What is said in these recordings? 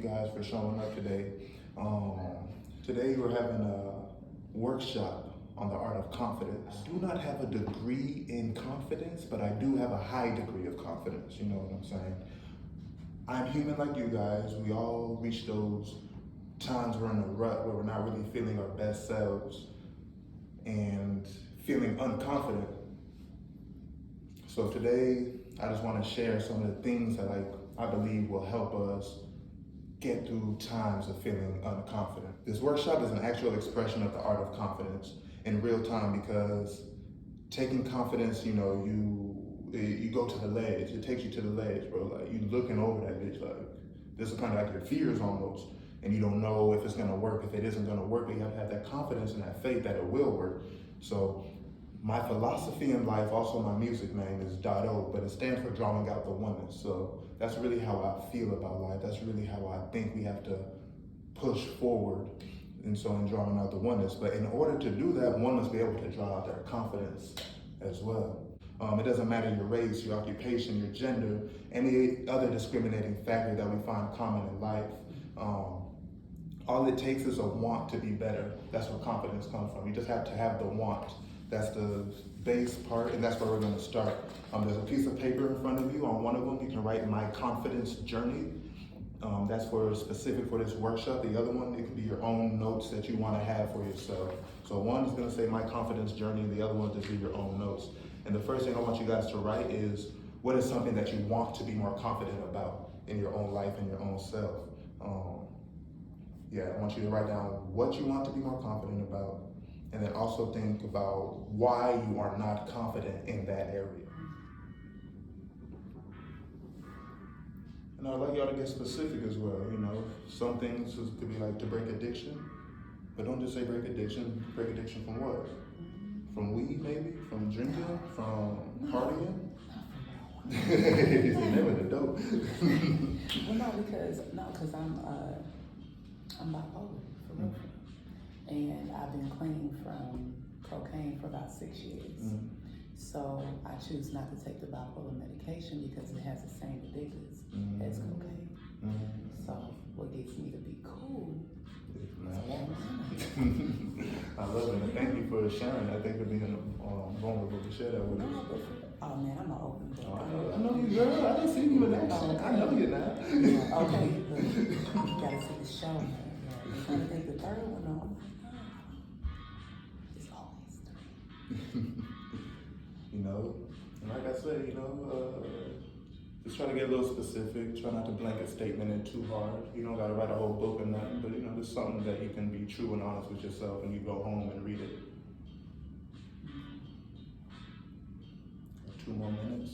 guys for showing up today. Today we're having a workshop on the art of confidence. I do not have a degree in confidence, but I do have a high degree of confidence, you know what I'm saying? I'm human like you guys. We all reach those times we're in a rut where we're not really feeling our best selves and feeling unconfident. So today, I just want to share some of the things that I believe will help us get through times of feeling unconfident. This workshop is an actual expression of the art of confidence in real time, because taking confidence, you know, you go to the ledge. It takes you to the ledge, bro. Like, you looking over that bitch, like, this is kind of like your fears almost, and you don't know if it's gonna work, if it isn't gonna work, but you have to have that confidence and that faith that it will work. So my philosophy in life, also my music name is .o, but it stands for drawing out the oneness. So that's really how I feel about life. That's really how I think we have to push forward. And so in drawing out the oneness. But in order to do that, one must be able to draw out their confidence as well. It doesn't matter your race, your occupation, your gender, any other discriminating factor that we find common in life. All it takes is a want to be better. That's where confidence comes from. You just have to have the want. That's the base part, and that's where we're gonna start. There's a piece of paper in front of you. On one of them, you can write my confidence journey. That's specific for this workshop. The other one, it can be your own notes that you wanna have for yourself. So one is gonna say my confidence journey, and the other one just be your own notes. And the first thing I want you guys to write is, what is something that you want to be more confident about in your own life and your own self? I want you to write down what you want to be more confident about, and then also think about why you are not confident in that area. And I'd like y'all to get specific as well, you know. Some things could be like to break addiction, but don't just say break addiction. Break addiction from what? From weed, maybe? From drinking? From partying? He said never the dope. Well, because I'm bipolar, for real. And I've been clean from cocaine for about 6 years. So I choose not to take the bipolar medication because it has the same addictions as cocaine. So what gets me to be cool is marijuana. I love it, and thank you for sharing. I think for being vulnerable to share that with us. Oh man, I'm an open book. I know you, girl. I done seen you in action. Okay. I know you now. Okay, but you gotta see the show, man. I'm trying to think the third one. No, it's always three. You know, and like I said, you know, just try to get a little specific. Try not to blanket statement in too hard. You don't gotta write a whole book or nothing, but you know, just something that you can be true and honest with yourself, and you go home and read it. 2 more minutes.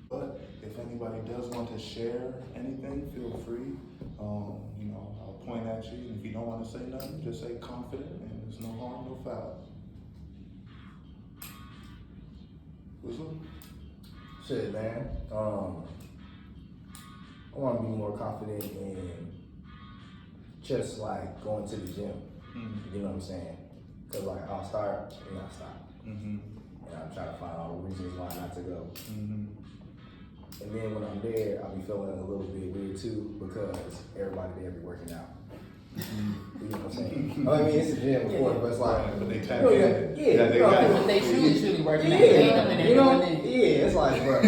But if anybody does want to share anything, feel free. You know, I'll point at you, and if you don't want to say nothing, just say confident, and there's no harm, no foul. Whistle? Shit, man. I want to be more confident in just like going to the gym. You know what I'm saying? Because like I'll start and I'll stop. And I'm trying to find all the reasons why not to go. And then when I'm there, I'll be feeling a little bit weird too, because everybody there be working out. You know what I'm saying? I mean, it's a gym, of course, but it's like, but they tap in. But they truly working out. You know, it's like, bro.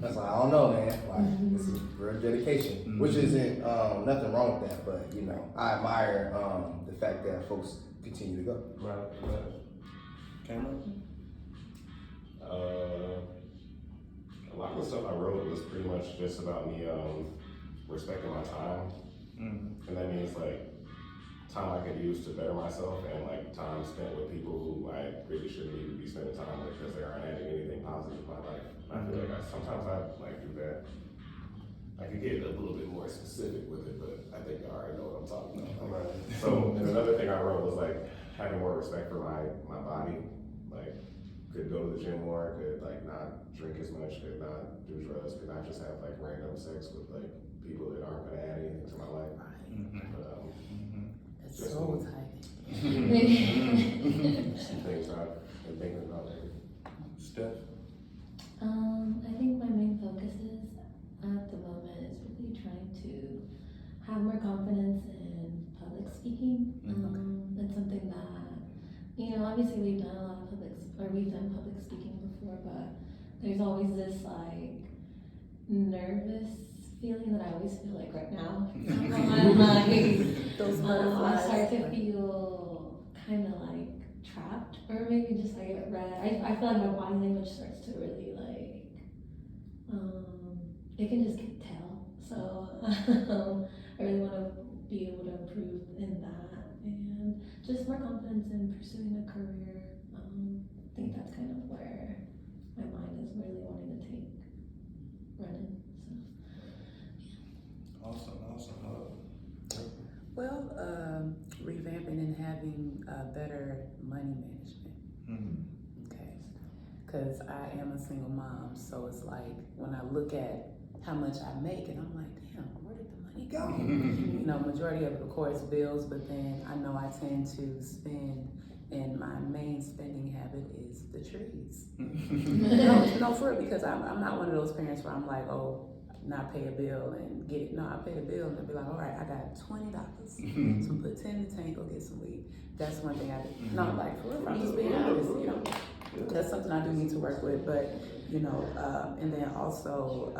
That's like, I don't know, man. Like, it's a real dedication, which isn't nothing wrong with that, but you know, I admire the fact that folks continue to go. Right. Cameron? A lot of the stuff I wrote was pretty much just about me respecting my time. And that means like time I could use to better myself, and like time spent with people who I really shouldn't even be spending time with because they aren't adding anything positive to my life. I feel like sometimes I like do that. I could get a little bit more specific with it, but I think I already know what I'm talking about. Like, so and another thing I wrote was like having more respect for my body. Like, could go to the gym more, could like not drink as much, could not do drugs, could not just have like random sex with like people that aren't gonna add anything to my life. But It's so tight. some things I've been thinking about lately. Steph? I think my main focus is at the moment is really have more confidence in public speaking. It's something that, obviously we've done a lot of we've done public speaking before, but there's always this like nervous feeling that I always feel like right now. I'm like, Those I butterflies. start to feel kind of like trapped, or maybe just like red. I feel like my body language starts to really like, it can just tell. So I really want to be able to improve in that, and just more confidence in pursuing a career. I think that's kind of where my mind is really wanting to take running. So. Awesome. Well, revamping and having better money management. Okay. Because I am a single mom, so it's like when I look at how much I make, and I'm like, damn, where did the money go? Majority of it, of course, bills, but then I know I tend to spend, and my main spending habit is the trees. No, for real, because I'm not one of those parents where I'm like, oh, not pay a bill and get it. No, I pay the bill and I'll be like, all right, I got $20. So put 10 in the tank, go get some weed. That's one thing I do. No, like, for real, I'm just being honest, That's something I do need to work with, but, and then also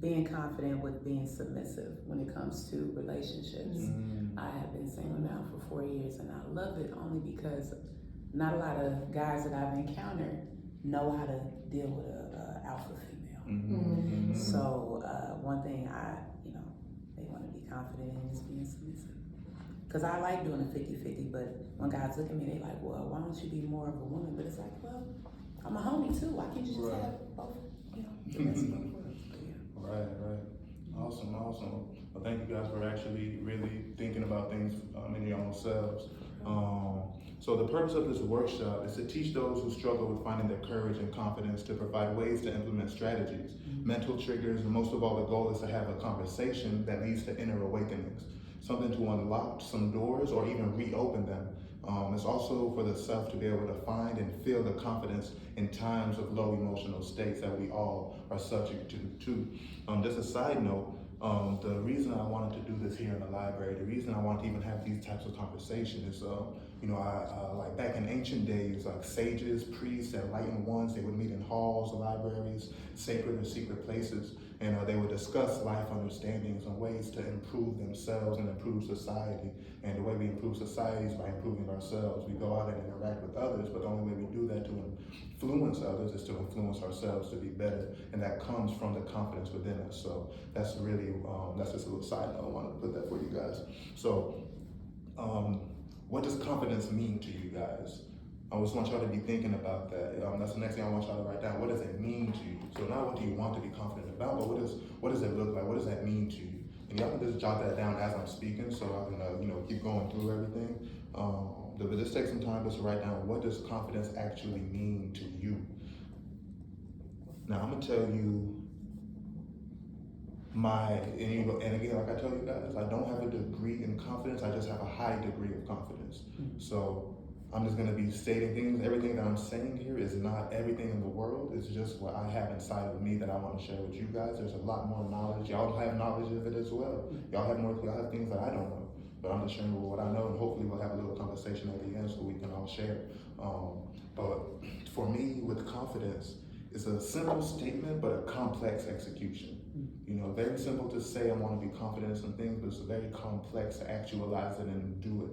being confident with being submissive when it comes to relationships. I have been single now for 4 years and I love it only because not a lot of guys that I've encountered know how to deal with a alpha female. So one thing they want to be confident in is being submissive. Because I like doing a 50-50, but when guys look at me, they like, well, why don't you be more of a woman? But it's like, well, I'm a homie too. Why can't you just have both, the best of both worlds? Right. Awesome. Well, thank you guys for actually really thinking about things in your own selves. So the purpose of this workshop is to teach those who struggle with finding their courage and confidence to provide ways to implement strategies, mental triggers, and most of all, the goal is to have a conversation that leads to inner awakenings, something to unlock some doors or even reopen them. It's also for the self to be able to find and feel the confidence in times of low emotional states that we all are subject to. Just a side note, the reason I wanted to do this here in the library, the reason I wanted to even have these types of conversations is, I like back in ancient days, like sages, priests, enlightened ones, they would meet in halls, libraries, sacred or secret places, and they would discuss life understandings and ways to improve themselves and improve society. And the way we improve society is by improving ourselves. We go out and interact with others, but the only way we do that to influence others is to influence ourselves to be better, and that comes from the confidence within us. So that's really, that's just a little side note. I wanted to put that for you guys. So, what does confidence mean to you guys? I just want y'all to be thinking about that. That's the next thing I want y'all to write down. What does it mean to you? So not what do you want to be confident about, but what does it look like? What does that mean to you? And y'all can just jot that down as I'm speaking, so I can keep going through everything. But just take some time just to write down, what does confidence actually mean to you? Now I'm gonna tell you and again, like I tell you guys, I don't have a degree in confidence, I just have a high degree of confidence. So I'm just gonna be stating things. Everything that I'm saying here is not everything in the world, it's just what I have inside of me that I wanna share with you guys. There's a lot more knowledge. Y'all have knowledge of it as well. Y'all have things that I don't know, but I'm just sharing what I know, and hopefully we'll have a little conversation at the end so we can all share. But for me, with confidence, it's a simple statement, but a complex execution. Very simple to say I want to be confident in some things, but it's very complex to actualize it and do it.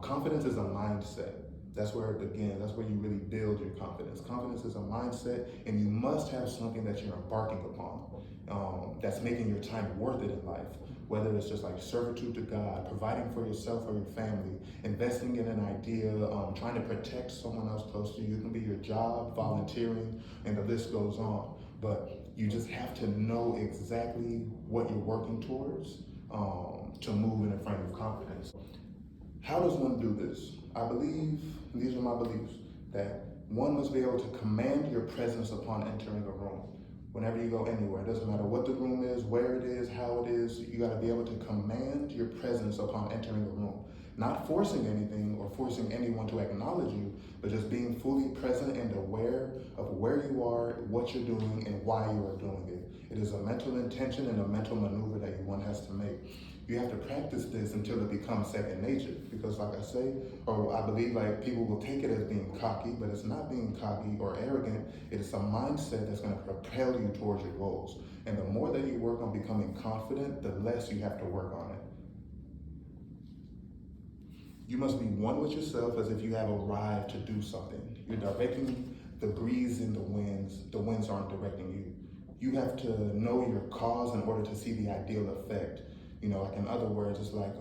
Confidence is a mindset. That's where it begins. That's where you really build your confidence. Confidence is a mindset, and you must have something that you're embarking upon that's making your time worth it in life. Whether it's just like servitude to God, providing for yourself or your family, investing in an idea, trying to protect someone else close to you. It can be your job, volunteering, and the list goes on. But you just have to know exactly what you're working towards to move in a frame of confidence. How does one do this? I believe, and these are my beliefs, that one must be able to command your presence upon entering a room. Whenever you go anywhere, it doesn't matter what the room is, where it is, how it is, you gotta be able to command your presence upon entering a room. not forcing anything or forcing anyone to acknowledge you, but just being fully present and aware of where you are, what you're doing, and why you are doing it. It is a mental intention and a mental maneuver that one has to make. You have to practice this until it becomes second nature, because like I say, or I believe like people will take it as being cocky, but it's not being cocky or arrogant. It is a mindset that's going to propel you towards your goals. And the more that you work on becoming confident, the less you have to work on it. You must be one with yourself as if you have arrived to do something. You're directing the breeze and the winds aren't directing you. You have to know your cause in order to see the ideal effect. You know, like in other words, it's like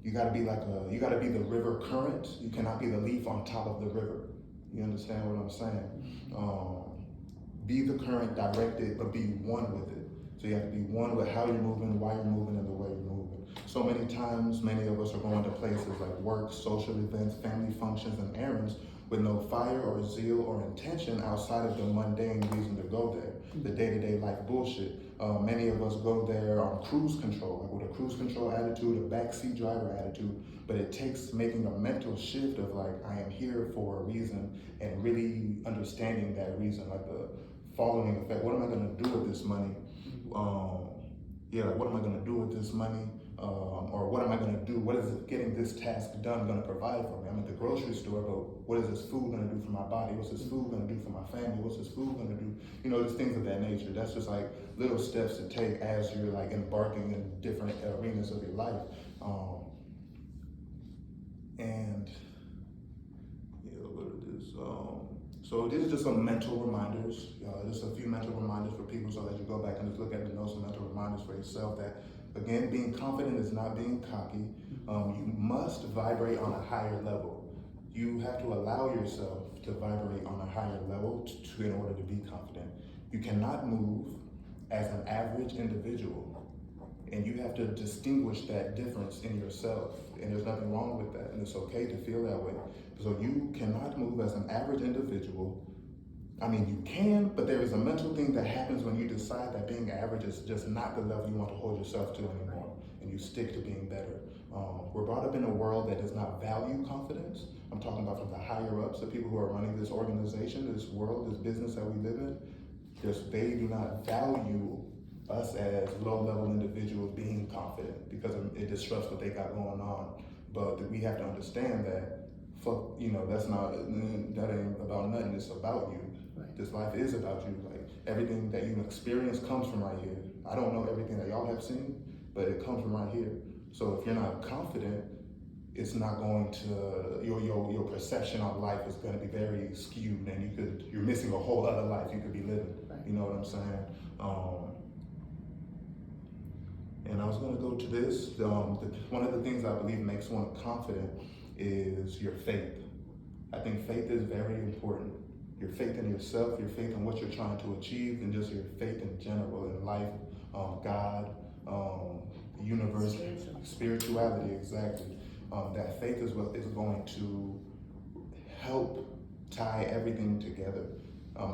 you gotta be the river current. You cannot be the leaf on top of the river. You understand what I'm saying? Be the current, direct it, but be one with it. So you have to be one with how you're moving, why you're moving, and the way you're moving. So many times, many of us are going to places like work, social events, family functions, and errands with no fire or zeal or intention outside of the mundane reason to go there, the day-to-day life bullshit. Many of us go there on cruise control, like with a cruise control attitude, a backseat driver attitude, but it takes making a mental shift of like, I am here for a reason, and really understanding that reason, like the following effect. What am I gonna do with this money? What am I gonna do with this money? Or what am I gonna do? What is getting this task done gonna provide for me? I'm at the grocery store, but what is this food gonna do for my body? What's this food gonna do for my family? What's this food gonna do? You know, just things of that nature. That's just like little steps to take as you're like embarking in different arenas of your life. So these are just some mental reminders, just a few mental reminders for people so that you go back and just look at the notes and mental reminders for yourself that, again, being confident is not being cocky. You must vibrate on a higher level. You have to allow yourself to vibrate on a higher level in order to be confident. You cannot move as an average individual, and you have to distinguish that difference in yourself, and there's nothing wrong with that, and it's okay to feel that way. So you cannot move as an average individual. I mean, you can, but there is a mental thing that happens when you decide that being average is just not the level you want to hold yourself to anymore, and you stick to being better. We're brought up in a world that does not value confidence. I'm talking about from the higher ups, the people who are running this organization, this world, this business that we live in. They do not value us as low-level individuals being confident because it disrupts what they got going on. But we have to understand that, that ain't about nothing. It's about you. Right. This life is about you. Like everything that you experience comes from right here. I don't know everything that y'all have seen, but it comes from right here. So if you're not confident, it's not going to, your perception of life is going to be very skewed, and you're missing a whole other life you could be living. Right. You know what I'm saying? And I was going to go to this. One of the things I believe makes one confident is your faith. I think faith is very important. Your faith in yourself, your faith in what you're trying to achieve, and just your faith in general in life, God, the universe, spirituality, exactly. That faith is what is going to help tie everything together.